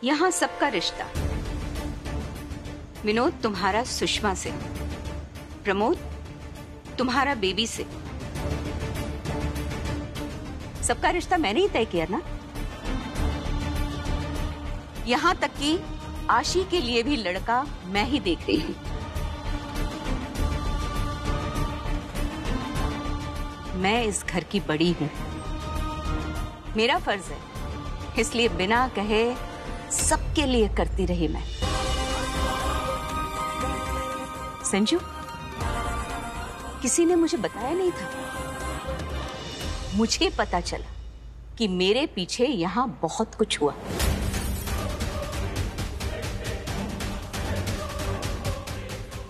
यहाँ सबका रिश्ता, विनोद तुम्हारा सुषमा से, प्रमोद तुम्हारा बेबी से, सबका रिश्ता मैंने ही तय किया ना। यहाँ तक कि आशी के लिए भी लड़का मैं ही देख रही हूँ। मैं इस घर की बड़ी हूँ, मेरा फर्ज है, इसलिए बिना कहे सबके लिए करती रही मैं। संजू, किसी ने मुझे बताया नहीं था, मुझे पता चला कि मेरे पीछे यहां बहुत कुछ हुआ।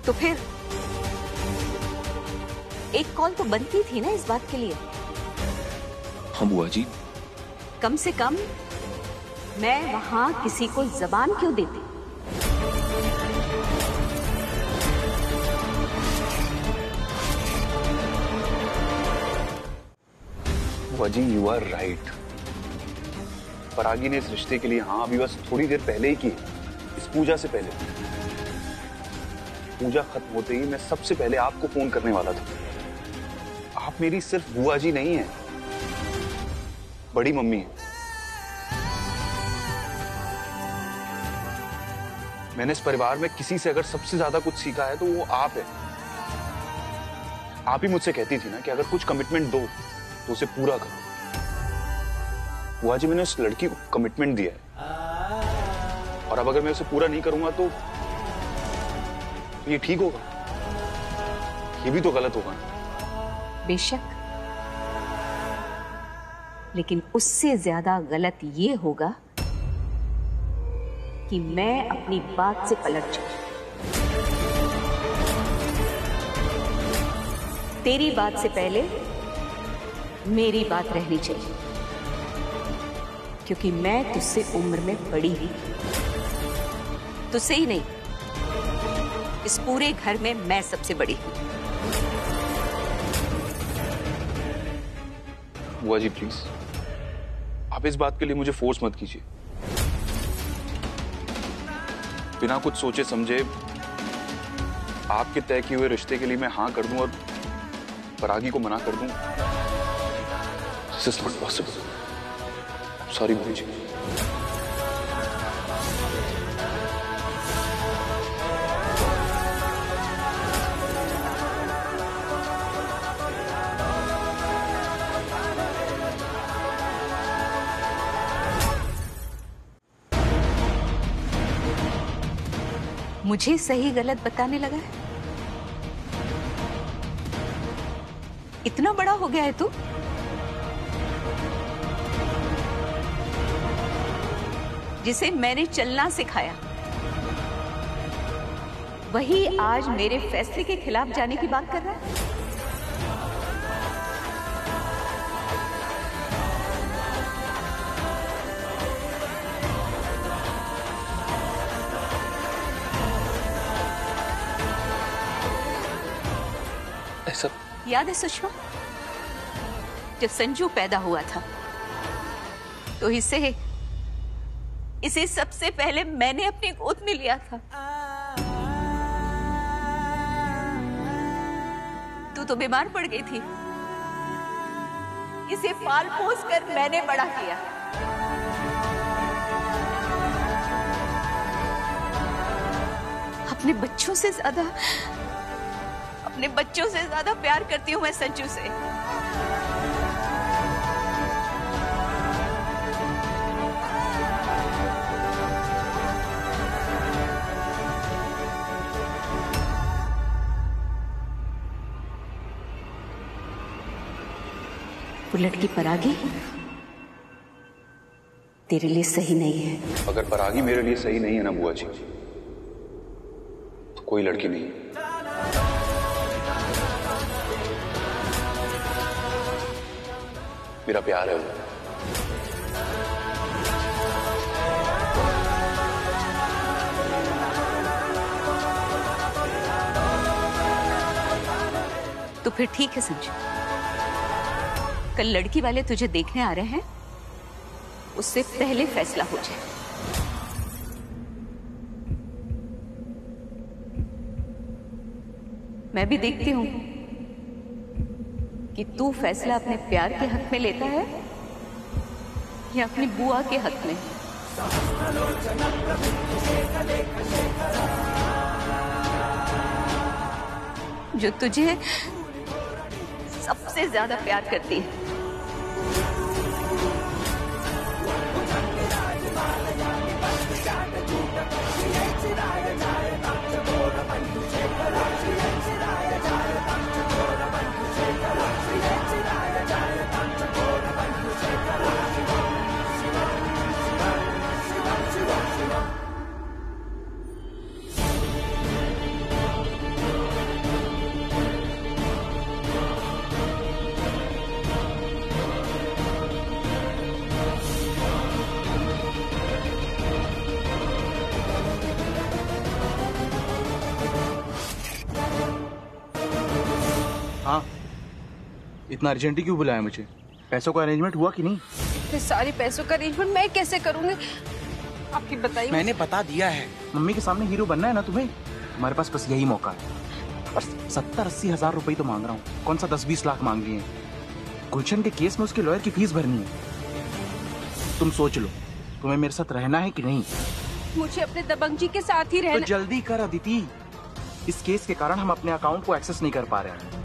तो फिर एक कॉल तो बनती थी ना इस बात के लिए। हाँ बुआ जी। कम से कम मैं वहां किसी को जबान क्यों देती? बुआ जी यू आर राइट। परागी ने इस रिश्ते के लिए हाँ अभी बस थोड़ी देर पहले ही की, इस पूजा से पहले। पूजा खत्म होते ही मैं सबसे पहले आपको फोन करने वाला था। आप मेरी सिर्फ बुआ जी नहीं है, बड़ी मम्मी है। मैंने इस परिवार में किसी से अगर सबसे ज्यादा कुछ सीखा है तो वो आप है। आप ही मुझसे कहती थी ना कि अगर कुछ कमिटमेंट दो तो उसे पूरा करो। बुआ जी मैंने उस लड़की को कमिटमेंट दिया है, और अब अगर मैं उसे पूरा नहीं करूंगा तो ये ठीक होगा? ये भी तो गलत होगा। बेशक, लेकिन उससे ज्यादा गलत ये होगा कि मैं अपनी बात से पलट जाऊं। तेरी बात से पहले मेरी बात रहनी चाहिए, क्योंकि मैं तुझसे उम्र में बड़ी हूं। तुझसे ही नहीं, इस पूरे घर में मैं सबसे बड़ी हूं। बुआ जी प्लीज, आप इस बात के लिए मुझे फोर्स मत कीजिए। बिना कुछ सोचे समझे आपके तय किए हुए रिश्ते के लिए मैं हाँ कर दूं और परागी को मना कर दूं, this is not possible. Sorry बुआ जी। मुझे सही गलत बताने लगा है? इतना बड़ा हो गया है तू? जिसे मैंने चलना सिखाया, वही आज मेरे फैसले के खिलाफ जाने की बात कर रहा है। ऐसा याद है सुषमा, जब संजू पैदा हुआ था तो इसे सबसे पहले मैंने अपनी गोद में लिया था। तू तो बीमार पड़ गई थी, इसे पाल पोस कर मैंने बड़ा किया। अपने बच्चों से ज्यादा प्यार करती हूं मैं संजू से। वो लड़की परागी तेरे लिए सही नहीं है। अगर परागी मेरे लिए सही नहीं है ना बुआ जी, तो कोई लड़की नहीं। मेरा प्यार है वो। तो फिर ठीक है संजू, कल लड़की वाले तुझे देखने आ रहे हैं, उससे पहले फैसला हो जाए। मैं भी देखती हूँ कि तू फैसला अपने प्यार के हक में लेता है या अपनी बुआ के हक में। जो तुझे सबसे ज्यादा प्यार करती है। हाँ, इतना अर्जेंटली क्यों बुलाया मुझे? पैसों का अरेंजमेंट हुआ कि नहीं? इतने सारे पैसों का अरेंजमेंट मैं कैसे करूंगी? आप ही बताइए। मैंने बता दिया है, मम्मी के सामने हीरो बनना है ना तुम्हें। तुम्हारे पास बस यही मौका है। और 70-80 हजार रुपए तो मांग रहा हूँ, कौन सा 10-20 लाख मांग लिए हैं। गुलशन के केस में उसके लॉयर की फीस भरनी है। तुम सोच लो, तुम्हें मेरे साथ रहना है कि नहीं? मुझे अपने दबंग जी के साथ ही रहना। तो जल्दी कर अदिति, इस केस के कारण हम अपने अकाउंट को एक्सेस नहीं कर पा रहे हैं।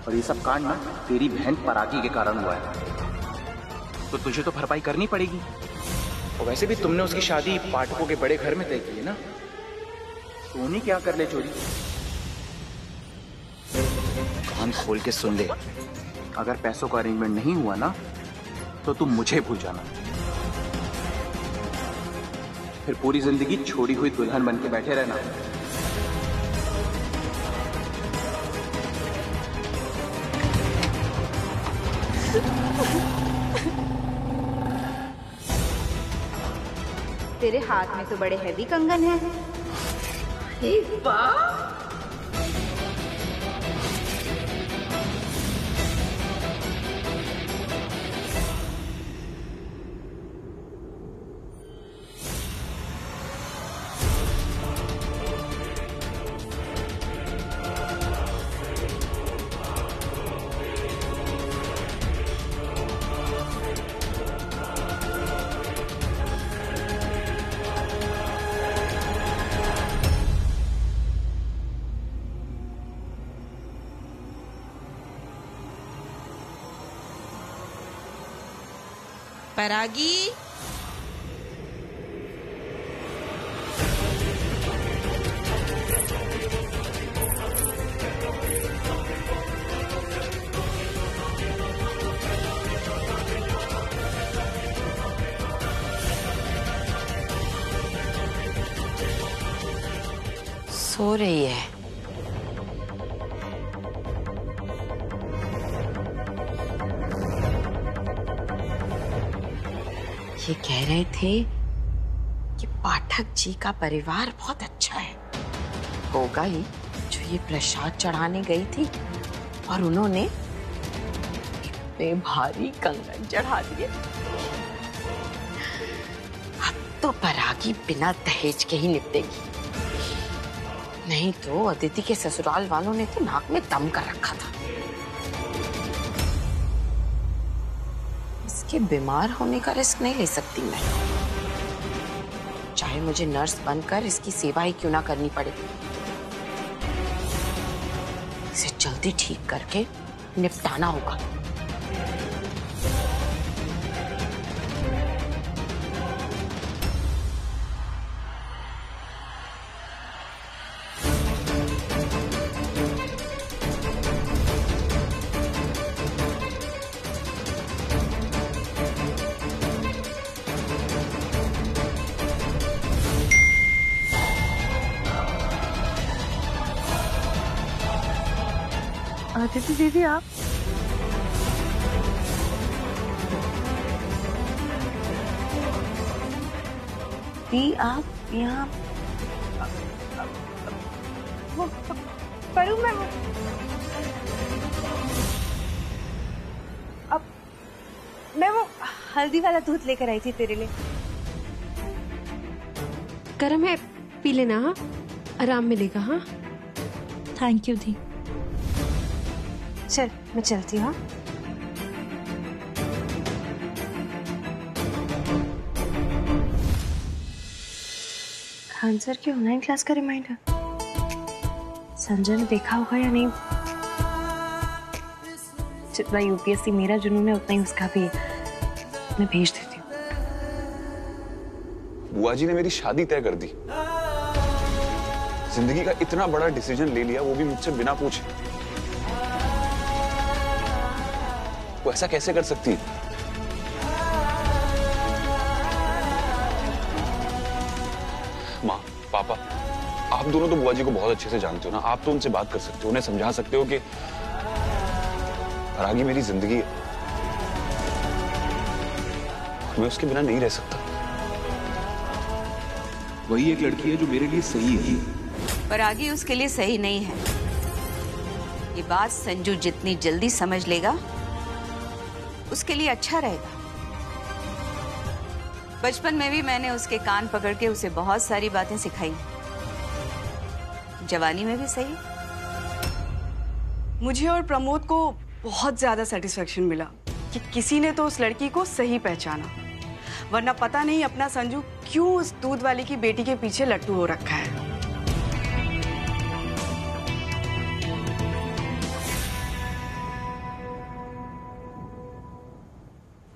और ये सब कांड ना तेरी बहन परागी के कारण हुआ है, तो तुझे तो भरपाई करनी पड़ेगी। और वैसे भी तुमने उसकी शादी पाठकों के बड़े घर में तय की है ना, तो उन्हीं क्या कर ले चोरी। कान खोल के सुन ले, अगर पैसों का अरेंजमेंट नहीं हुआ ना तो तुम मुझे भूल जाना। फिर पूरी जिंदगी छोड़ी हुई दुल्हन बन के बैठे रहना। तेरे हाथ में तो बड़े हैवी कंगन हैं। वाह! परागी, सो रही है। ये कह रहे थे कि पाठक जी का परिवार बहुत अच्छा है। होगा ही, जो ये प्रसाद चढ़ाने गई थी और उन्होंने इतने भारी कंगन चढ़ा दिए। अब तो परागी बिना दहेज के ही निपटेगी, नहीं तो अदिति के ससुराल वालों ने तो नाक में दम कर रखा था। इसके बीमार होने का रिस्क नहीं ले सकती मैं, चाहे मुझे नर्स बनकर इसकी सेवा ही क्यों ना करनी पड़े। इसे जल्दी ठीक करके निपटाना होगा। अदिति दीदी, आप यहाँ वो परू, मैं वो हल्दी वाला दूध लेकर आई थी तेरे लिए। गर्म है, पी लेना। हाँ, आराम मिलेगा। हाँ, थैंक यू दी। चल मैं चलती हूँ। खान सर की ऑनलाइन क्लास का रिमाइंडर संजय ने देखा होगा या नहीं। जितना यूपीएससी मेरा जुनून है उतना ही उसका भी है। मैं भेज देती हूँ। बुआ जी ने मेरी शादी तय कर दी। जिंदगी का इतना बड़ा डिसीजन ले लिया, वो भी मुझसे बिना पूछे। वो ऐसा कैसे कर सकती है? माँ, पापा, आप दोनों तो बुआ जी को बहुत अच्छे से जानते हो ना। आप तो उनसे बात कर सकते हो, उन्हें समझा सकते हो कि रागी मेरी जिंदगी है, मैं उसके बिना नहीं रह सकता। वही एक लड़की है जो मेरे लिए सही है। पर रागी उसके लिए सही नहीं है। ये बात संजू जितनी जल्दी समझ लेगा उसके लिए अच्छा रहेगा। बचपन में भी मैंने उसके कान पकड़ के उसे बहुत सारी बातें सिखाई, जवानी में भी सही। मुझे और प्रमोद को बहुत ज्यादा सेटिस्फेक्शन मिला कि किसी ने तो उस लड़की को सही पहचाना, वरना पता नहीं अपना संजू क्यों उस दूध वाली की बेटी के पीछे लट्टू हो रखा है।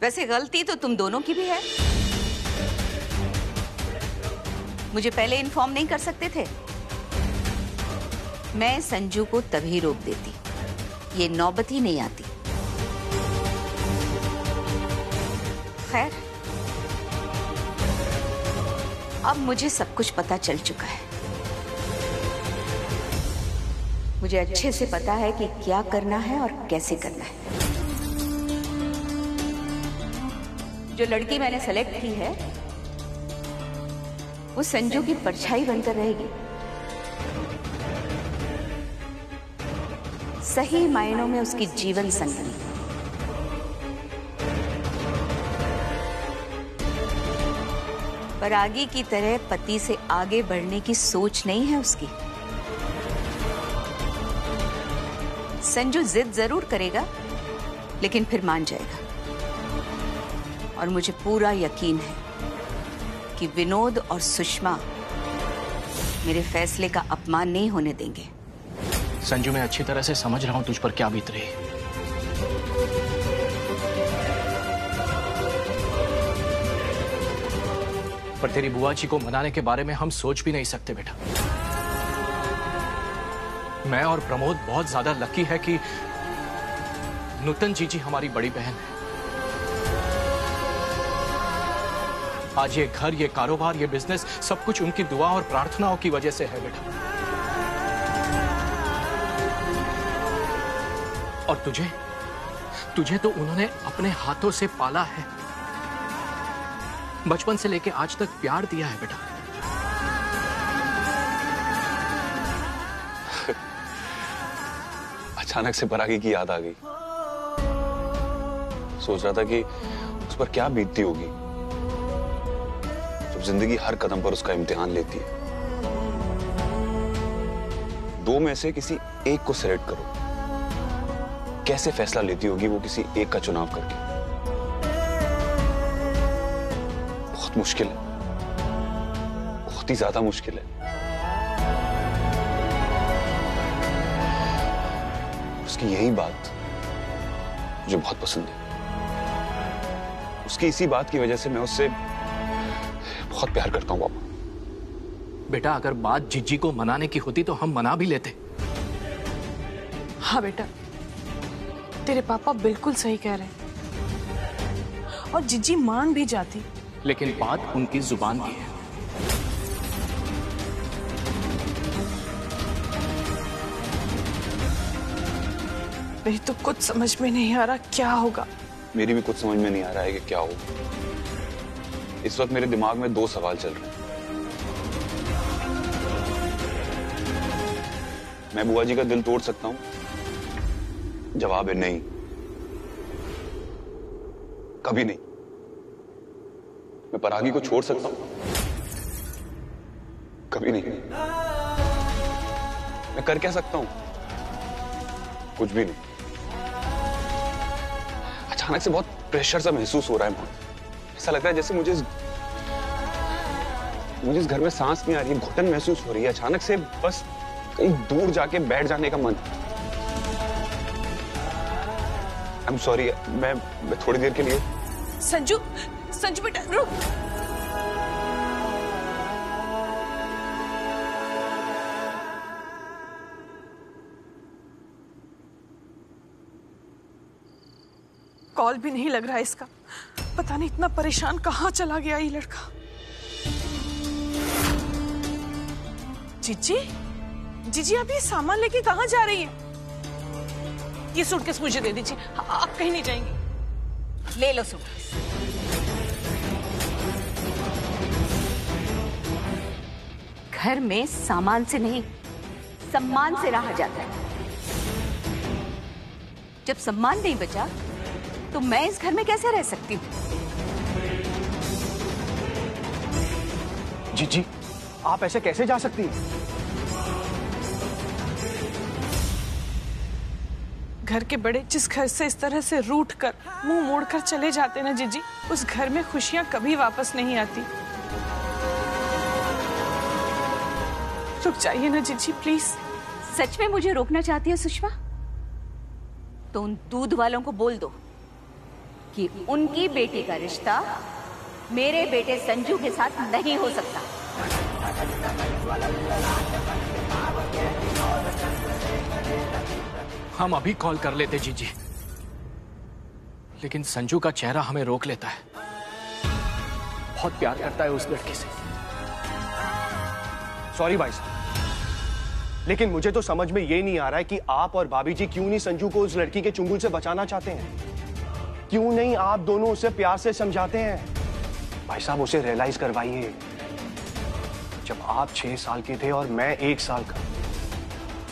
वैसे गलती तो तुम दोनों की भी है। मुझे पहले इन्फॉर्म नहीं कर सकते थे। मैं संजू को तभी रोक देती, ये नौबत ही नहीं आती। खैर, अब मुझे सब कुछ पता चल चुका है। मुझे अच्छे से पता है कि क्या करना है और कैसे करना है। जो लड़की मैंने सेलेक्ट की है वो संजू की परछाई बनकर रहेगी। सही मायनों में उसकी जीवन संगनी। पर आगे की तरह पति से आगे बढ़ने की सोच नहीं है उसकी। संजू जिद जरूर करेगा लेकिन फिर मान जाएगा। और मुझे पूरा यकीन है कि विनोद और सुषमा मेरे फैसले का अपमान नहीं होने देंगे। संजू, मैं अच्छी तरह से समझ रहा हूं तुझ पर क्या बीत रही है। पर तेरी बुआ जी को मनाने के बारे में हम सोच भी नहीं सकते बेटा। मैं और प्रमोद बहुत ज्यादा लकी है कि नूतन जीजी हमारी बड़ी बहन है। आज ये घर, ये कारोबार, ये बिजनेस सब कुछ उनकी दुआ और प्रार्थनाओं की वजह से है बेटा। और तुझे तो उन्होंने अपने हाथों से पाला है। बचपन से लेके आज तक प्यार दिया है बेटा। अचानक से परागी की याद आ गई। सोच रहा था कि उस पर क्या बीतती होगी जब जिंदगी हर कदम पर उसका इम्तिहान लेती है। दो में से किसी एक को सिलेक्ट करो, कैसे फैसला लेती होगी वो किसी एक का चुनाव करके। बहुत मुश्किल है, बहुत ही ज्यादा मुश्किल है। उसकी यही बात मुझे बहुत पसंद है। उसकी इसी बात की वजह से मैं उससे बहुत प्यार करता हूं पापा। बेटा, अगर बात जीजी को मनाने की होती तो हम मना भी लेते। हाँ बेटा, तेरे पापा बिल्कुल सही कह रहे हैं और जीजी मान भी जाती, लेकिन बात उनकी जुबान की है। मेरी तो कुछ समझ में नहीं आ रहा क्या होगा। मेरी भी कुछ समझ में नहीं आ रहा है कि क्या हो। इस वक्त मेरे दिमाग में दो सवाल चल रहे हैं। मैं बुआ जी का दिल तोड़ सकता हूं? जवाब है नहीं, कभी नहीं। मैं परागी को छोड़ सकता हूं? कभी नहीं। मैं कर क्या सकता हूं? कुछ भी नहीं। अचानक से बहुत प्रेशर सा महसूस हो रहा है मां। ऐसा लग रहा है जैसे मुझे इस घर में सांस नहीं आ रही है, घुटन महसूस हो रही है। अचानक से बस कहीं दूर जाके बैठ जाने का मन। आई एम सॉरी, मैं थोड़ी देर के लिए। संजू, संजू बेटा रुक। कॉल भी नहीं लग रहा है इसका। पता नहीं इतना परेशान कहाँ चला गया ये लड़का। जीजी, जीजी आप ये सामान लेके कहाँ जा रही है? ये सूटकेस मुझे दे दीजिए, आप कहीं नहीं जाएंगे। ले लो सूटकेस। घर में सामान से नहीं, सम्मान से रहा जाता है। जब सम्मान नहीं बचा तो मैं इस घर में कैसे रह सकती हूँ? जीजी, आप ऐसे कैसे जा सकती हैं? घर के बड़े जिस घर से इस तरह से रूठ कर मुंह मोड़कर चले जाते ना जीजी, उस घर में खुशियां कभी वापस नहीं आती। रुक जाइए ना जीजी प्लीज। सच में मुझे रोकना चाहती है सुषमा? तो उन दूध वालों को बोल दो कि उनकी बेटी का रिश्ता मेरे बेटे संजू के साथ नहीं हो सकता। हम अभी कॉल कर लेते जीजी, लेकिन संजू का चेहरा हमें रोक लेता है। बहुत प्यार करता है उस लड़की से। सॉरी भाई साहब, लेकिन मुझे तो समझ में ये नहीं आ रहा है कि आप और भाभी जी क्यों नहीं संजू को उस लड़की के चुंगल से बचाना चाहते हैं। क्यों नहीं आप दोनों उसे प्यार से समझाते हैं? भाई साहब उसे रियलाइज करवाइए, जब आप 6 साल के थे और मैं 1 साल का,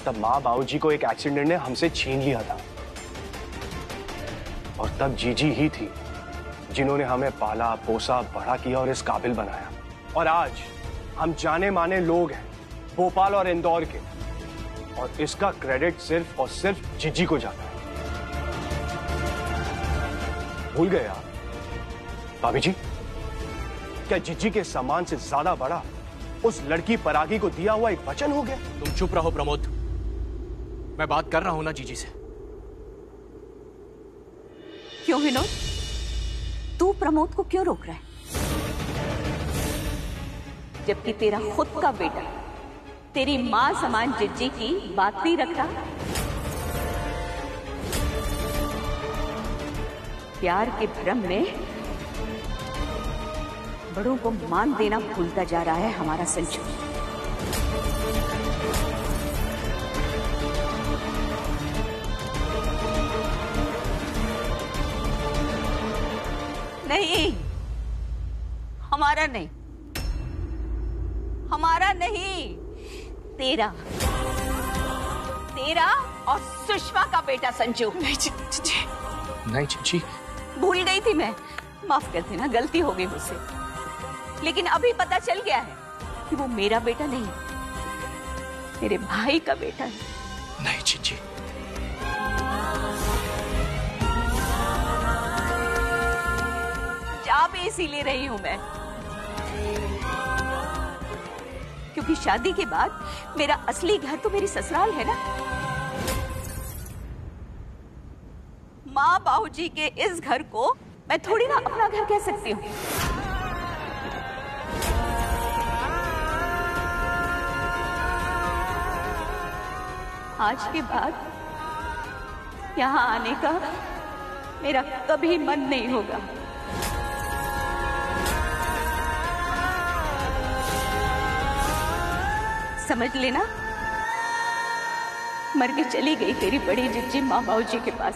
तब माँ बाबूजी को एक एक्सीडेंट ने हमसे छीन लिया था। और तब जीजी ही थी जिन्होंने हमें पाला पोसा बड़ा किया और इस काबिल बनाया। और आज हम जाने माने लोग हैं भोपाल और इंदौर के, और इसका क्रेडिट सिर्फ और सिर्फ जीजी को जाता है। भूल गए आप भाभी जी? क्या जीजी के सम्मान से ज्यादा बड़ा उस लड़की परागी को दिया हुआ एक वचन हो गया? तुम चुप रहो प्रमोद, मैं बात कर रहा हूं ना जीजी से। क्यों विनोद, तू प्रमोद को क्यों रोक रहा है? जबकि तेरा खुद का बेटा तेरी मां समान जिज्जी की बात नहीं रख रहा। प्यार के भ्रम में बड़ों को मान देना भूलता जा रहा है हमारा संजू। नहीं, हमारा नहीं, हमारा नहीं, तेरा, तेरा और सुषमा का बेटा संजू। नहीं जीजी, नहीं जीजी, भूल गई थी मैं, माफ कर देना, गलती हो गई मुझसे। लेकिन अभी पता चल गया है कि वो मेरा बेटा नहीं, मेरे भाई का बेटा है। नहीं जीजी, जा भी इसीलिए रही हूं मैं क्योंकि शादी के बाद मेरा असली घर तो मेरी ससुराल है ना। माँ बाबूजी के इस घर को मैं थोड़ी ना अपना घर कह सकती हूँ। आज के बाद यहाँ आने का मेरा कभी मन नहीं होगा। समझ लेना, मर के चली गई तेरी बड़ी जिज्जी माँ बाबूजी के पास।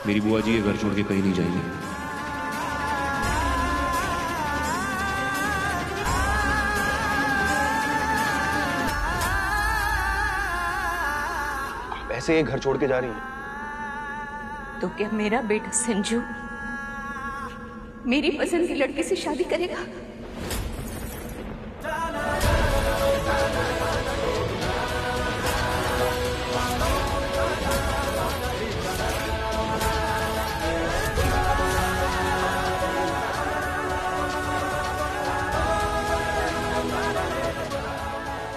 मेरी बुआ जी ये घर छोड़ के कहीं नहीं जाएंगे। आप ऐसे ये घर छोड़ के जा रही हैं? तो क्या मेरा बेटा संजू मेरी पसंद की लड़की से शादी करेगा?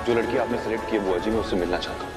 जो लड़की आपने सेलेक्ट की है बुआ जी, मैं उससे मिलना चाहता हूँ।